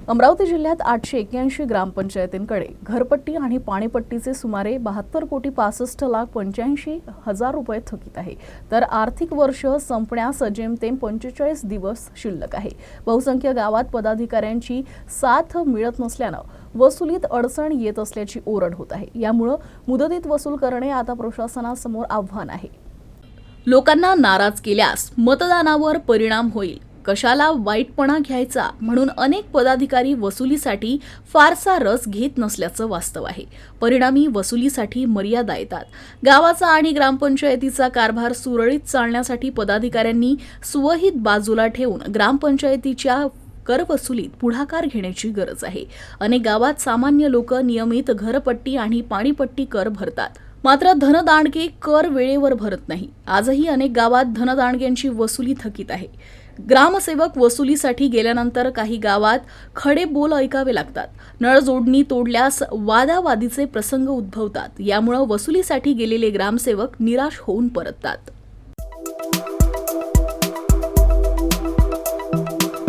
अमरावती जिल्ह्यात 881 ग्रामपंचायतींकडे घरपट्टी आणि पाणीपट्टीचे सुमारे 72,65,85,000 रुपये थकीत आहे। तर आर्थिक वर्ष संपण्यास जेमतेम 45 दिवस शिल्लक आहे। बहुसंख्य गावात पदाधिकाऱ्यांची साथ मिळत नसल्याने वसुलीत अडचण येत असल्याची ओरड होत आहे। यामुळे मुदतीत वसूल करणे आता प्रशासनासमोर आव्हान आहे। लोकांना नाराज केल्यास मतदानावर परिणाम होईल, कशाला वाईटपणा घ्यायचा म्हणून अनेक पदाधिकारी वसुलीसाठी फारसा रस घेत नसल्याचं वास्तव आहे। परिणामी वसुलीसाठी मर्यादा येतात। गावाचा आणि ग्रामपंचायतीचा कारभार सुरळीत चालण्यासाठी पदाधिकाऱ्यांनी स्वहित बाजूला ठेवून ग्रामपंचायतीच्या कर वसुलीत पुढाकार घेण्याची गरज आहे। अनेक गावात सामान्य लोक नियमित घरपट्टी आणि पाणीपट्टी कर भरतात, मात्र धनदांडगे कर वेळेवर भरत नाही। आजही अनेक गावात धनदांडग्यांची वसुली थकीत आहे। ग्रामसेवक वसुलीसाठी गेल्यानंतर काही गावात खडे बोल ऐकावे लागतात। नळ जोडणी तोडल्यास वादावादीचे प्रसंग उद्भवतात। यामुळे वसुलीसाठी गेलेले ग्रामसेवक निराश होऊन परततात।